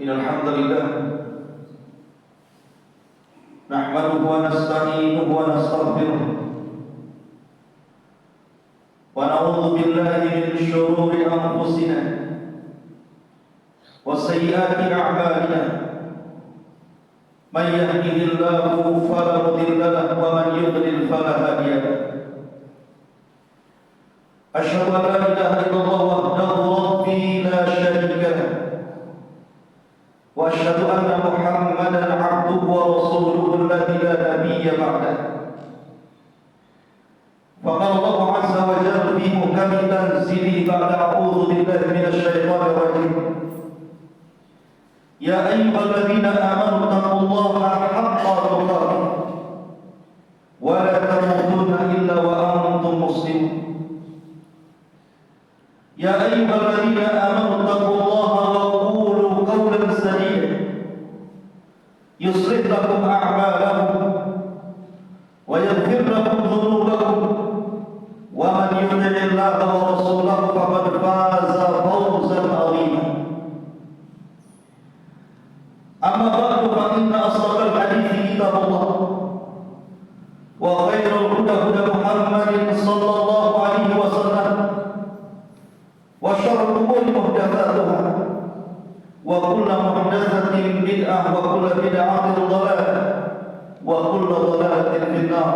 إن الحمد لله نحمده ونستعينه ونستغفره ونعوذ بالله من شرور أنفسنا وسيئات أعمالنا من يهده الله فلا مضل له ومن يضلل فلا هادي له أشهد أن لا إله إلا الله وحده ربي لا شريك له وأشهد أن محمدا عبده ورسوله الذي لا نبي بعده فقال الله عز وجل في محكم تنزيله بعد أعوذ بالله من الشيطان الرجيم يا أيها الذين آمنوا اتقوا الله حق تقاته ولا تموتن إلا وأنتم مسلمون يا أيها الذين آمنوا اتقوا الله وقولوا قولا سديدا يصلح لكم أعمالكم ويغفر لكم ذنوبكم ومن يطع الله ورسوله فقد فاز فوزا عظيما أما بعد فإن أصدق الحديث كتاب الله وخير الهدى هدى محمد صلى الله عليه وسلم وشر الأمور محدثاتها وكل محدثة بدعة وكل بدعة ضلالة وكل ضلالة في النار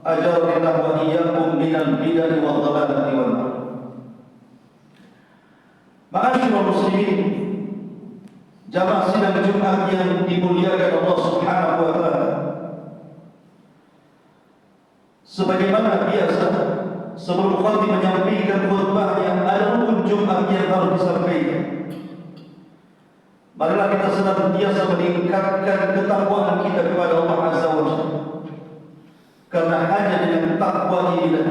أجرنا الله وإياكم من البدع والضلالة والنار. Ma'asyiral muslimin, jamaah sidang Jumat yang dimuliakan Allah Subhanahu wa taala. Sebagaimana biasa, sebelum khatib menyampaikan khutbahnya, ada rukun Jumat yang harus disampaikan. Marilah kita senantiasa meningkatkan ketakwaan kita kepada Allah Azza wa Jalla. Karena hanya dengan takwa inilah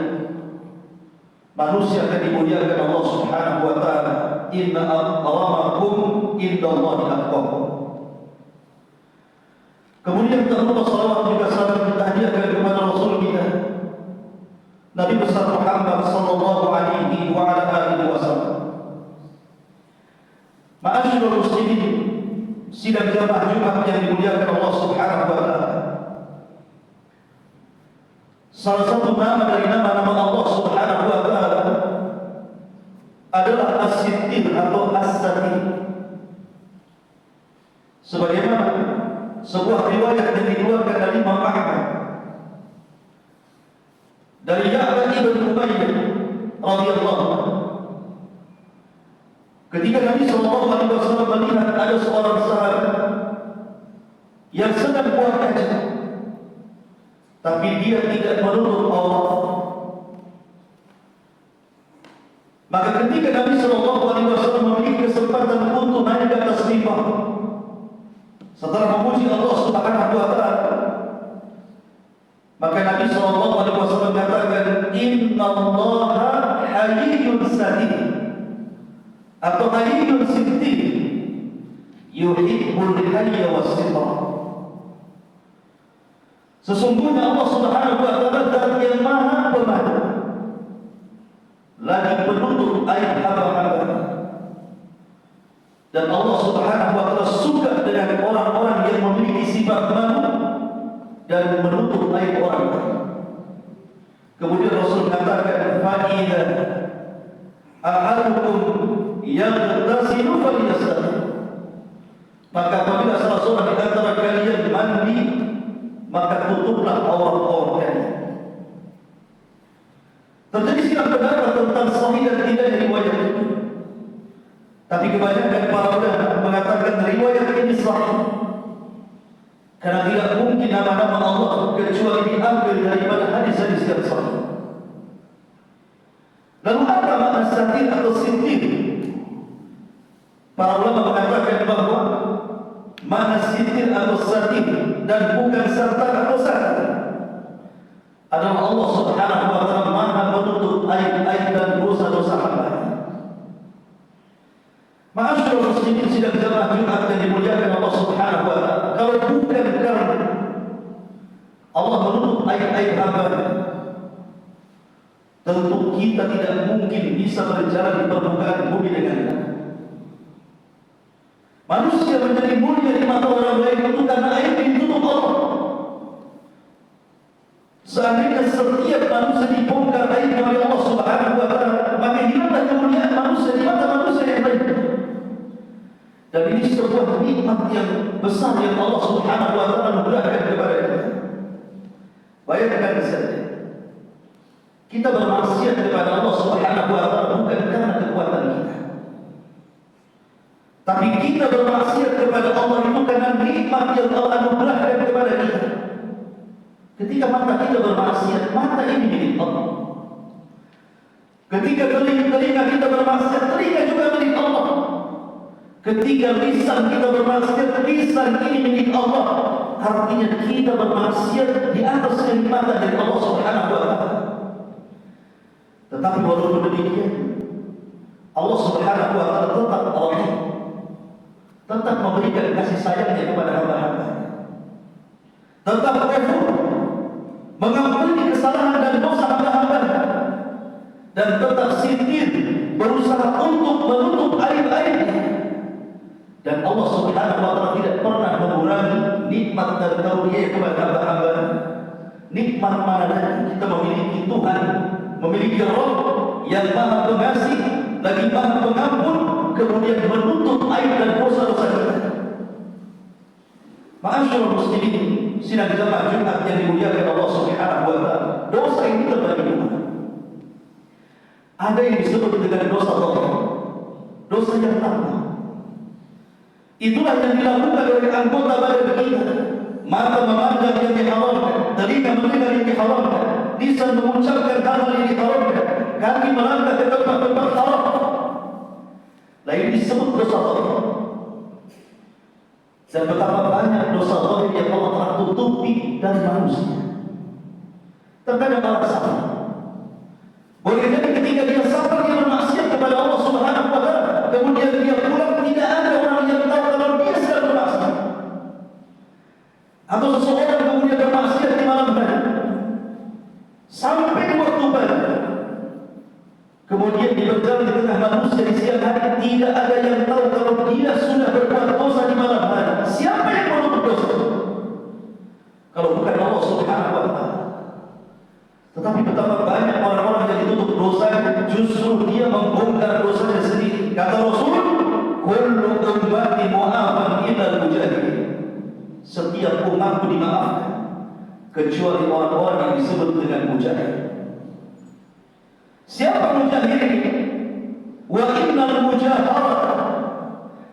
manusia akan dimuliakan Allah Subhanahu wa taala. Inna akramakum indallahi atqakum. Kemudian kita lupa salawat juga salam kita hadiahkan kepada Rasul kita Nabi besar Muhammad sallallahu alaihi wa ala alihi wasallam. Ma'asyiral muslimin, sidang jamaah Jumat yang dimuliakan Allah Subhanahu wa taala. Salah satu nama dari nama-nama Allah Subhanahu wa taala adalah As-Sittir atau As-Satir. Sebagaimana sebuah riwayat yang dikeluarkan dari Imam Ahmad dari Ya'la ibn Umayyah radhiyallahu anhu, ketika Nabi sallallahu alaihi wasallam melihat ada seorang sahabat yang sedang buang hajat, tapi dia tidak menutup aurat. Maka ketika Nabi sallallahu alaihi wasallam memiliki kesempatan untuk naik ke atas mimbar, setelah memuji Allah Subhanahu wa taala, maka Nabi sallallahu alaihi wasallam katakan, innallaha hayyun satir atau hayyun sittir yuhibbul hayya was-sitra. Sesungguhnya Allah Subhanahu wa taala zat yang maha pemalu lagi penutup aib hamba-hamba, dan Allah Subhanahu wa taala suka dengan orang-orang yang memiliki sifat malu dan menutup aib orang. Kemudian Rasul katakan, fa'idha ahadukum yaghtasilu falyastatir. Maka apabila salah seorang di antara kalian mandi, maka tutuplah aurat-aurat kalian. Terjadi silap pendapat tentang sahih dan tidaknya riwayat ini, tapi kebanyakan para ulama mengatakan riwayat ini sahih, karena tidak mungkin nama-nama Allah kecuali diambil daripada hadis-hadis yang sahih. Lalu apa makna satir atau sittir? Para ulama mengatakan bahawa makna sittir atau satir dan bukan sartar atau satir adalah Allah Subhanahu wa taala maha menutup aib-aib dan dosa-dosa hamba. Ma'asyiral muslimin, sidang jamaah Jumat yang dimuliakan Allah Subhanahu wa taala, kalau bukan karena Allah menutup aib-aib hamba, tentu kita tidak mungkin bisa berjalan di permukaan bumi dengan benar. Manusia menjadi mulia di mata orang lain itu karena aib yang ditutup Allah. Seandainya setiap manusia dibongkar aibnya oleh Allah Subhanahu wa Ta'ala, maka hilanglah kemuliaan manusia di mata manusia yang lain. Dan ini sebuah nikmat yang besar yang Allah Subhanahu wa Ta'ala berikan kepada kita. Bayangkan saja, kita bermaksiat kepada Allah Subhanahu wa Ta'ala bukan karena kekuatan kita, tapi kita bermaksiat kepada Allah itu karena nikmat yang Allah anugerahkan kepada kita. Ketika mata kita bermaksiat, mata ini milik Allah. Ketika telinga kita bermaksiat, telinga juga milik Allah. Ketika lisan kita bermaksiat, lisan ini milik Allah. Artinya kita bermaksiat di atas kenikmatan dari Allah Subhanahu wa Ta'ala. Tetapi walaupun demikian, Allah Subhanahu wa Ta'ala tetap Rahim, tetap memberikan kasih sayangnya kepada hamba-hamba, tetap Ghafur, mengampuni kesalahan dan dosa hamba-hamba, dan tetap Sitir, berusaha untuk menutup aib-aibnya. Dan Allah Subhanahu wa Ta'ala tidak pernah mengurangi nikmat dan karunia kepada hamba-hamba. Nikmat mana lagi kita memiliki Tuhan, memiliki Rabb yang Maha Pengasih, lagi Maha Pengampun, kemudian menutup aib dan dosa-dosa kita. Ma'asyiral muslimin, sidang jamaah Jumat yang dimuliakan Allah Subhanahu wa Ta'ala, dosa ini terbagi dua. Ada yang disebut dengan dosa Allah, dosa yang tampak. Itulah yang dilakukan oleh anggota badan kita. Mata memandang yang diharamkan, telinga mendengar yang diharamkan, lisan mengucapkan hal yang diharamkan, kaki melangkah ke tempat-tempat haram. Lain disebut dosa Allah. Dan betapa banyak dosa Allah yang Allah telah tutupi dari manusia. Terkadang orang salah. Boleh jadi ketika dia sabar, dia bermaksiat kepada Allah Subhanahu wa Ta'ala, kemudian dia pulang, tidak ada orang yang tahu kalau dia sedang bermaksiat. Atau seseorang kemudian bermaksiat di malam hari sampai waktu badan, kemudian dia berjalan di tengah manusia di siang hari, tidak ada yang tahu kalau dia sudah berbuat dosa di malam hari. Siapa yang menutup dosa? Kalau bukan Allah Subhanahu wa Ta'ala. Tetapi betapa banyak orang-orang yang ditutup dosa, justru dia membongkar dosanya sendiri. Kata Rasul, kullu ummati mu'afan illa al-mujahidin. Setiap umatku dimaafkan kecuali orang-orang yang disebut dengan mujahid. Siapa mujahid ini? Wa innal mujahara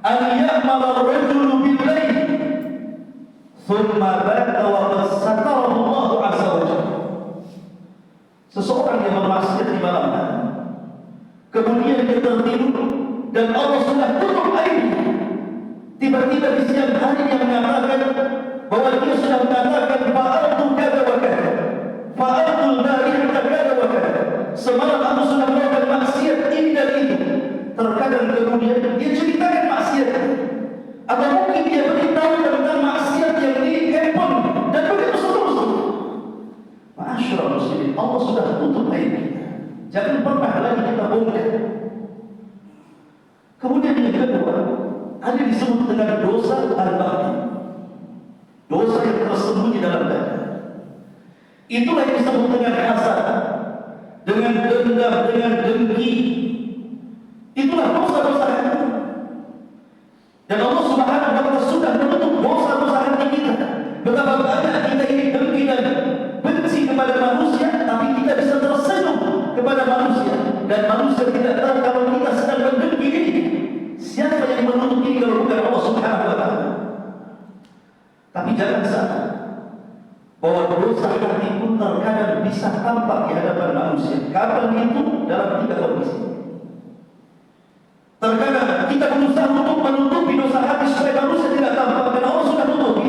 an ya'mal ar-rajulu bil-layl thumma bata wa qad satarahu Allah 'azza wa jalla. Seseorang yang bermaksiat di malam hari, kemudian dia tertidur dan Allah sudah tutup aibnya. Tiba-tiba di siang hari dia mengatakan bahwa dia sudah mengatakan fa'altu kada wa kada, fa'altu al-barihata kada wa kada. Semalam aku sudah melakukan maksiat ini dan itu. Terkadang kemudian dia ceritakan maksiat, atau mungkin dia beritahu tentang maksiat yang di handphone dan begitu seterusnya. Ma'asyiral muslimin, Allah sudah tutup aib kita. Jangan pernah lagi kita bongkar. Kemudian yang kedua, ada disebut dengan dosa al-batin, dosa yang tersembunyi dalam dada. Itulah yang disebut dengan hasad, dengan dendam, dengan dengki. Itulah dosa-dosa hati. Dan Allah Subhanahu wa Ta'ala sudah menutup dosa-dosa hati kita. Betapa banyak kita ini dengki dan benci kepada manusia, tapi kita bisa tersenyum kepada manusia, dan manusia tidak tahu kalau kita sedang mendengki ini. Siapa yang menutup ini kalau bukan Allah Subhanahu wa Ta'ala? Tapi jangan salah bahwa dosa hati pun terkadang bisa tampak di hadapan manusia. Kapan itu? Dalam 3 kondisi. Terkadang kita berusaha untuk menutupi dosa hati supaya manusia tidak tampak, dan Allah sudah tutupi.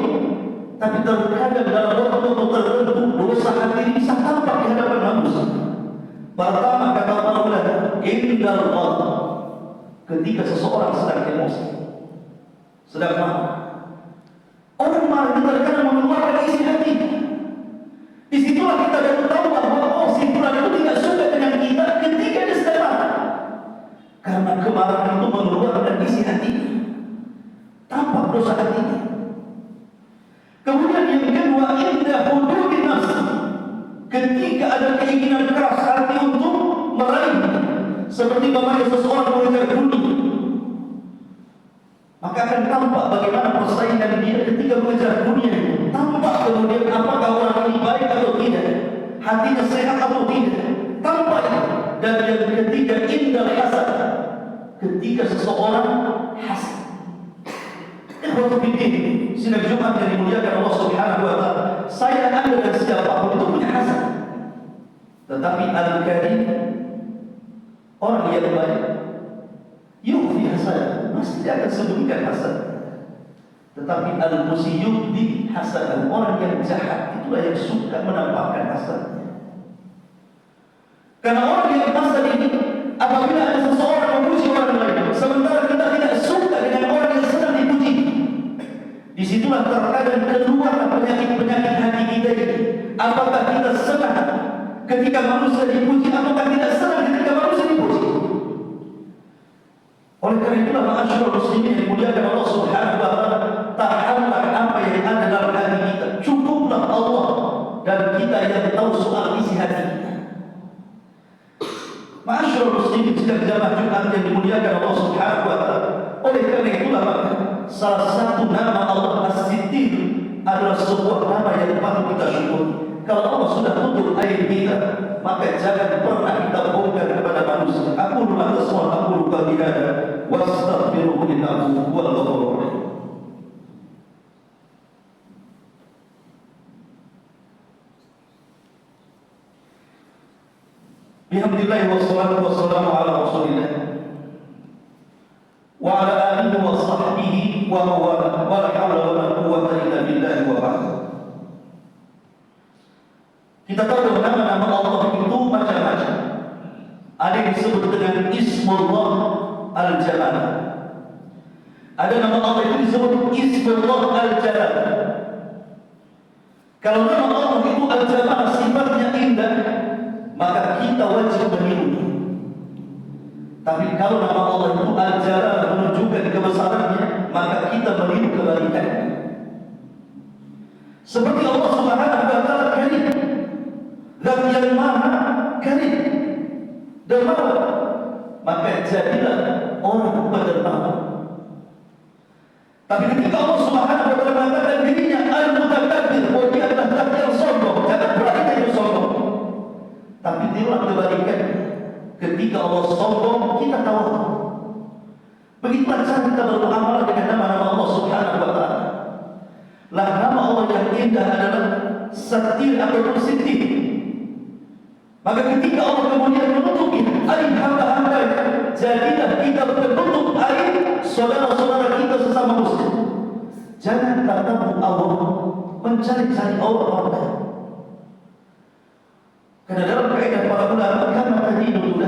Tapi terkadang dalam waktu tertentu dosa hati ini bisa tampak di hadapan manusia. Pertama, kata para ulama, indal ghadab, ketika seseorang sedang emosi, sedang marah. Orang marah itu terkadang mengeluarkan isi hati. Disitulah kita baru tahu bahwa si fulan itu tidak suka dengan kita ketika dia sedang marah, karena kemarahan itu mengeluarkan isi hati. dosa hatinya. Kemudian yang kedua, inda hududin nafs, ketika ada keinginan keras hati untuk meraih, seperti bapaknya seseorang mengejar dunia, maka akan tampak bagaimana persaingan dia ketika mengejar dunia itu. Tampak kemudian apakah orang ini baik atau tidak, hatinya sehat atau tidak, tampak itu. Dan yang ketiga, indal hasad, ketika seseorang hasad. Sidang Jumat yang dimuliakan Allah Subhanahu wa Ta'ala, saya, Anda dan siapapun itu punya hasad. Tetapi al-karim, orang yang baik, yukhfi hasad, pasti dia akan sembunyikan hasad. Tetapi al-musi yubdi hasad, orang yang jahat itulah yang suka menampakkan hasadnya. Karena orang yang hasad ini, apabila ada seseorang memuji orang lain, sementara kita tidak suka dengan orang yang sedang dipuji, disitulah terkadang keluar penyakit-penyakit hati kita ini. Apakah kita senang ketika manusia dipuji, ataukah tidak senang ketika manusia dipuji? Oleh karena itulah, ma'asyiral muslimin yang dimuliakan Allah Subhanahu wa Ta'ala, tahanlah apa yang ada dalam hati kita. Cukuplah Allah dan kita yang tahu soal isi hati kita. Ma'asyiral muslimin sidang jamaah Jumat yang dimuliakan Allah Subhanahu wa Ta'ala, oleh karena itulah maka salah satu nama Allah As-Sittir adalah sebuah nama yang patut kita syukuri. Kalau Allah sudah tutup aib kita, maka jangan pernah kita bongkar kepada manusia. Aku lupa semua, aku lupa tidak ada. Wastaghfiruhu innahu huwal ghafurur rahim. Bihamdillah wassalatu wassalamu ala Rasulillah wa ala alihi wa sahbihi wa mawala wa la hawla wa la quwwata illa billahi wa ba'd. Kita tahu nama-nama Allah itu macam-macam. Ada yang disebut dengan Ismullah Al-Jalal. Ada nama Allah itu disebut Ismullah Al-Jalal. Kalau nama Allah itu Al-Jalal, sifatnya indah, maka kita wajib menirunya. Tapi kalau nama Allah itu Al-Jalal menunjukkan kebesarannya, maka kita meniru kebalikannya. Seperti Allah Subhanahu wa Ta'ala Karim, Zat yang Maha Karim, dermawan, maka jadilah orang berdermawan. Tapi ketika Allah Subhanahu wa Ta'ala mengatakan dirinya Al-Mutakabbir, bahwa dia adalah zat yang sombong, jangan pernah kita itu sombong. Tapi tirulah kebalikan. Ketika Allah sombong, kita tawadhu. Begitulah cara kita bermuamalah dengan nama-nama Allah Subhanahu wa Ta'ala. Lah nama Allah yang indah adalah Satir ataupun Sittir. Maka ketika Allah kemudian menutupi aib hamba-hamba, jadilah kita penutup aib saudara-saudara kita sesama muslim. Jangan tertabu Allah, mencari-cari Allah orang. Karena dalam kaidah para ulama, kama tadinu,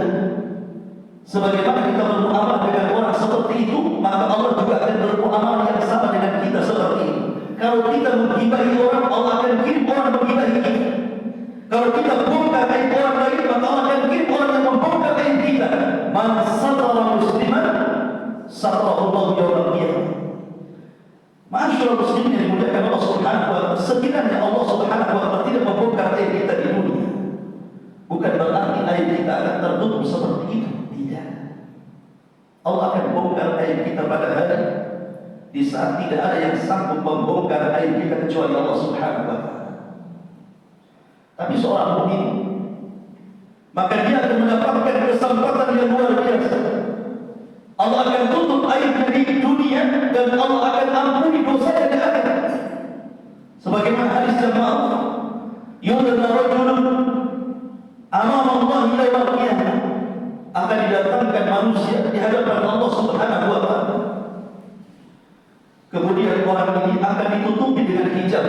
sebagaimana kita bermuamalah dengan orang seperti itu, maka Allah juga akan bermuamalah yang sama dengan kita seperti itu. Kalau kita menggibahi orang, Allah akan kirim orang menggibahi kita. Kalau kita bongkar aib orang lain, maka Allah akan kirim orang yang membongkar aib kita. Man satara musliman satarahu Allah yawmal qiyamah. Ma'asyiral muslimin yang dimuliakan Allah Subhanahu wa Ta'ala, sekiranya Allah Subhanahu wa Ta'ala tidak membongkar aib kita di dunia, bukan berarti aib kita akan tertutup seperti itu. Tidak. Allah akan bongkar aib kita pada hari di saat tidak ada yang sanggup membongkar aib kita kecuali Allah Subhanahu wa Ta'ala. Tapi seorang mukmin, maka dia akan mendapatkan kesempatan yang luar biasa. Allah akan tutup aib di dunia dan Allah akan ampuni dosa yang di akhirat. Sebagaimana hadis jamaah, yudna rajulun amama Allah yawmal qiyamah, akan didatangkan manusia di hadapan Allah Subhanahu wa Ta'ala. Kemudian orang ini akan ditutupi dengan hijab.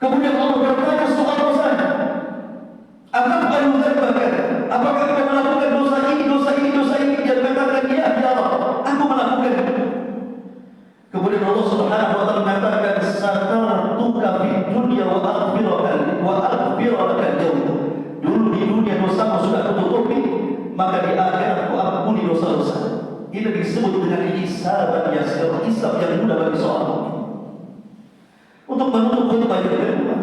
Kemudian Allah bertanya soal dosanya. Apakah kau melakukan dosa ini, dosa ini, dosa ini? Dia katakan, ya Allah, aku melakukan. Kemudian Allah Subhanahu wa Ta'ala mengatakan, satartuka fid dunya wa aghfiraka al-yawm. Dulu di dunia dosamu sudah kututupi, maka di akhirat aku ampuni dosa-dosa. Ini disebut disebut dengan hisab yasir, hisab yang mudah bagi seorang mukmin. Untuk menutup khutbah yang kedua,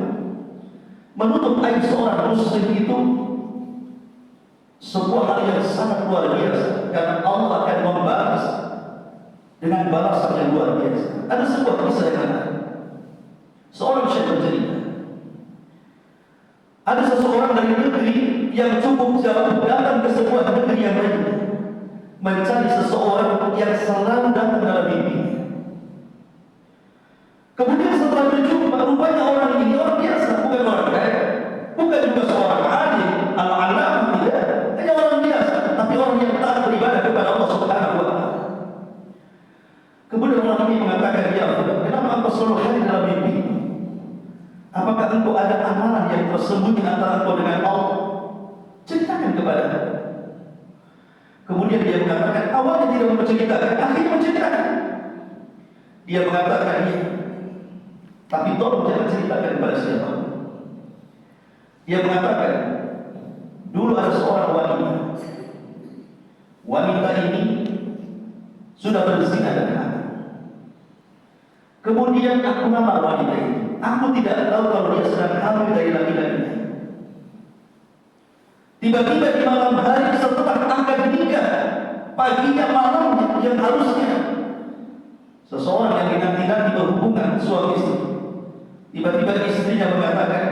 menutup aib seorang muslim itu sebuah hal yang sangat luar biasa, karena Allah akan membalas dengan balasan yang luar biasa. Ada sebuah kisah yang ada. Seorang syekh bercerita, ada seseorang dari negeri yang cukup jauh datang ke sebuah negeri yang lain, mencari seseorang yang selalu datang dalam mimpi. Kemudian setelah berjumpa, rupanya orang ini orang biasa, bukan orang kaya, bukan juga seorang alim, al-alam, tidak, hanya orang biasa, tapi orang yang taat beribadah kepada Allah Subhanahu wa Ta'ala. Kemudian orang ini mengatakan, ya Allah, kenapa engkau selalu hadir dalam mimpi? Apakah engkau ada amalan yang tersembunyi antara engkau dengan Allah? Ceritakan kepada aku. Kemudian dia mengatakan, awalnya tidak menceritakan, akhirnya menceritakan. Dia mengatakan, ya, tapi tolong jangan ceritakan kepada siapa. Dia mengatakan, dulu ada seorang wanita. Wanita ini sudah berzina dengan aku. Kemudian aku melamar wanita ini. Aku tidak tahu kalau dia sedang hamil dari laki-laki. Tiba-tiba di malam hari setelah akad nikah, paginya malamnya yang harusnya seseorang yang dinanti-nanti berhubungan suami istri, tiba-tiba istrinya mengatakan,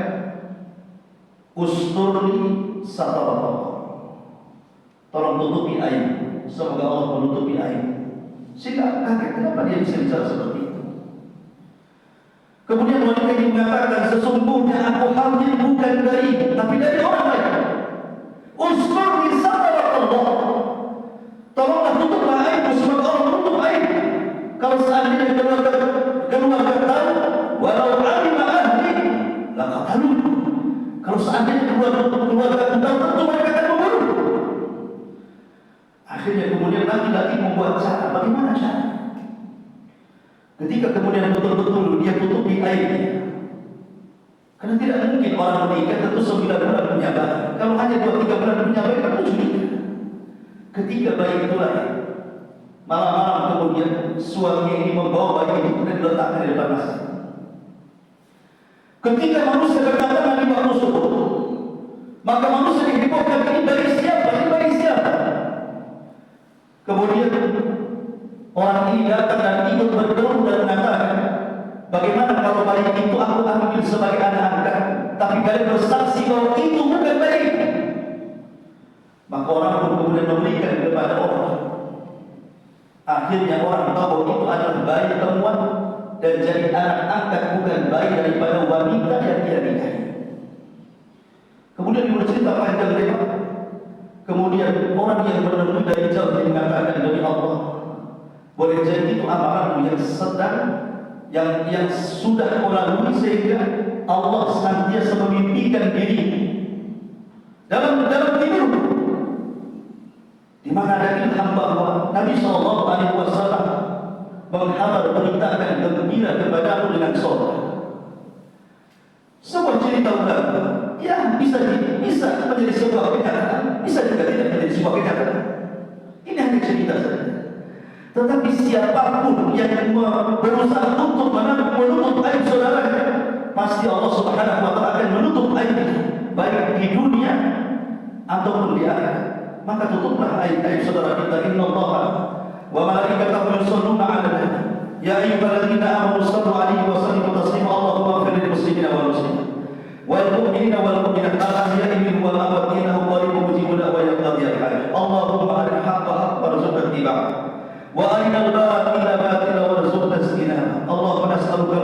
usturni satarallah, tolong tutupi aib, semoga Allah menutupi aib. Sehingga kaget, kenapa dia bisa bicara seperti itu? Kemudian wanita ini mengatakan, sesungguhnya aku hamil bukan dari, tapi dari orang lain. Usturni satarallah, tolonglah tutuplah aibmu, semoga Allah menutup aib. Kalau seandainya keluarga tahu, walau alima ahli laqatalu. Kalau seandainya keluarga tahu, tentu mereka akan membunuh. Akhirnya kemudian laki-laki membuat cara. Bagaimana cara? Ketika kemudian betul-betul dia tutupi aibnya, karena tidak mungkin orang menikah tentu 9 bulan punya bayi. Kalau hanya 2-3 bulan punya bayi, kan lucu. Ketika bayi itu lahir, malam-malam kemudian suami ini membawa bayi itu dan diletakkan di depan masjid. Ketika manusia berdatangan di waktu subuh, maka manusia dihebohkan, ini bayi siapa? Ini bayi siapa? Kemudian orang ini datang dan ikut bergerak dan mengatakan, bagaimana kalau bayi itu aku ambil sebagai anak angkat, tapi kalian bersaksi bahwa itu bukan bayi. Maka orang pun kemudian memberikan kepada orang. Akhirnya orang tahu itu adalah bayi temuan dan jadi anak angkat, bukan bayi daripada wanita yang dia nikahi. Kemudian bercerita panjang lebar. Kemudian orang yang menemui dari jauh dia mengatakan, demi Allah, boleh jadi itu amalanmu yang sedang yang sudah kau lalui sehingga Allah senantiasa memimpikan diri dalam tidur, di mana ada ilham bahwa Nabi SAW menghabar perintahkan gembira kepadamu dengan sholat. Sebuah cerita ulama, ya bisa menjadi sebuah kenyataan, bisa juga tidak menjadi sebuah kenyataan. Ini hanya cerita saja. Tetapi siapapun yang berusaha untuk menutup aib saudaranya, pasti Allah Subhanahu wa Ta'ala akan menutup aibnya, baik di dunia ataupun di akhirat. Maka tutuplah aib saudara kita. Innallaha wa malaikatahu yusholluna 'alan nabi ya ayyuhalladzina amanu shallu 'alaihi wa sallimu taslima. Allahumma ighfir lil muslimina wal muslimat wal mu'minina wal mu'minat al-ahya'i minhum wal amwat innahu qaribun mujibud da'wati al hajj. Allahumma arina haqqa haqqan warzuqna ittiba'ah wa arina al-batila batila warzuqna istinabah. Allahumma nas'aluka